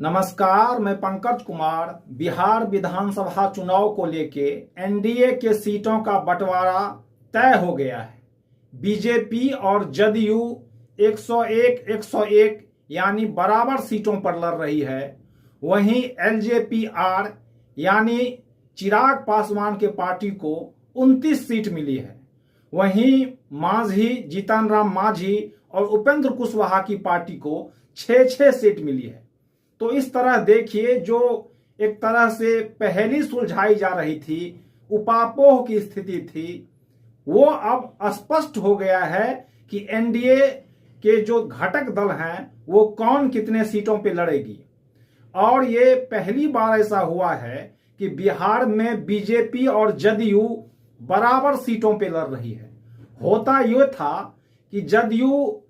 नमस्कार, मैं पंकज कुमार। बिहार विधानसभा चुनाव को लेके एनडीए के सीटों का बंटवारा तय हो गया है। बीजेपी और जदयू 101 यानी बराबर सीटों पर लड़ रही है। वहीं एलजेपी-आर यानी चिराग पासवान के पार्टी को 29 सीट मिली है। वहीं मांझी, जीतन राम मांझी और उपेंद्र कुशवाहा की पार्टी को 6 सीट मिली है। तो इस तरह देखिए, जो एक तरह से पहेली सुलझाई जा रही थी, उपापोह की स्थिति थी, वो अब स्पष्ट हो गया है कि एनडीए के जो घटक दल हैं वो कौन कितने सीटों पे लड़ेगी। और ये पहली बार ऐसा हुआ है कि बिहार में बीजेपी और जदयू बराबर सीटों पे लड़ रही है। होता ये था कि जदयू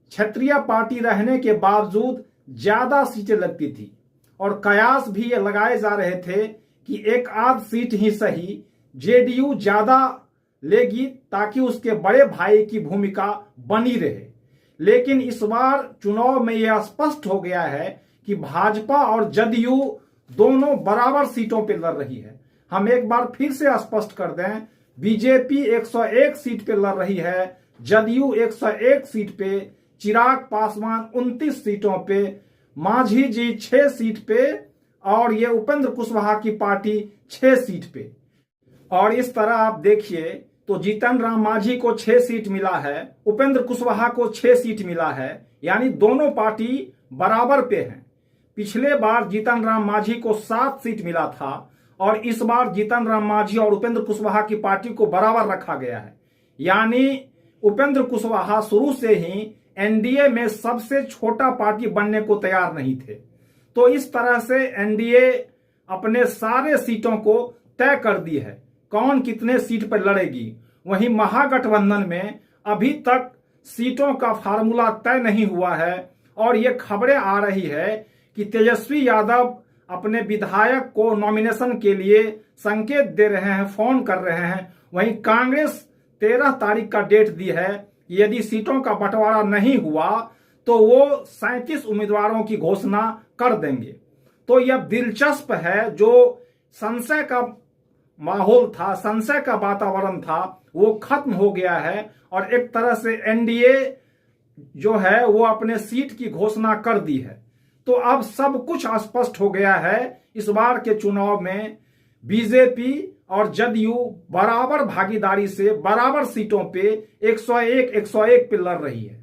क्षेत्रीय पार्टी रहने के बावजूद ज्यादा सीटें लगती थी और कयास भी ये लगाए जा रहे थे कि एक आध सीट ही सही जेडीयू ज्यादा लेगी ताकि उसके बड़े भाई की भूमिका बनी रहे। लेकिन इस बार चुनाव में यह स्पष्ट हो गया है कि भाजपा और जदयू दोनों बराबर सीटों पर लड़ रही है। हम एक बार फिर से स्पष्ट कर दें, बीजेपी 101 सीट पे लड़ रही है, जदयू 101 सीट पे, चिराग पासवान 29 सीटों पे, मांझी जी 6 सीट पे और ये उपेंद्र कुशवाहा की पार्टी 6 सीट पे। और इस तरह आप देखिए तो जीतन राम मांझी को 6 सीट मिला है, उपेंद्र कुशवाहा को 6 सीट मिला है, यानी दोनों पार्टी बराबर पे हैं। पिछले बार जीतन राम मांझी को 7 सीट मिला था और इस बार जीतन राम मांझी और उपेंद्र कुशवाहा की पार्टी को बराबर रखा गया है। यानी उपेंद्र कुशवाहा शुरू से ही एनडीए में सबसे छोटा पार्टी बनने को तैयार नहीं थे। तो इस तरह से एनडीए अपने सारे सीटों को तय कर दी है, कौन कितने सीट पर लड़ेगी। वहीं महागठबंधन में अभी तक सीटों का फार्मूला तय नहीं हुआ है और ये खबरें आ रही है कि तेजस्वी यादव अपने विधायक को नॉमिनेशन के लिए संकेत दे रहे हैं, फोन कर रहे हैं। वहीं कांग्रेस 13 तारीख का डेट दी है। यदि सीटों का बंटवारा नहीं हुआ तो वो 37 उम्मीदवारों की घोषणा कर देंगे। तो यह दिलचस्प है, जो संशय का माहौल था, संशय का वातावरण था, वो खत्म हो गया है और एक तरह से एनडीए जो है वो अपने सीट की घोषणा कर दी है। तो अब सब कुछ स्पष्ट हो गया है। इस बार के चुनाव में बीजेपी और जदयू बराबर भागीदारी से बराबर सीटों पे 101 पे लड़ रही है।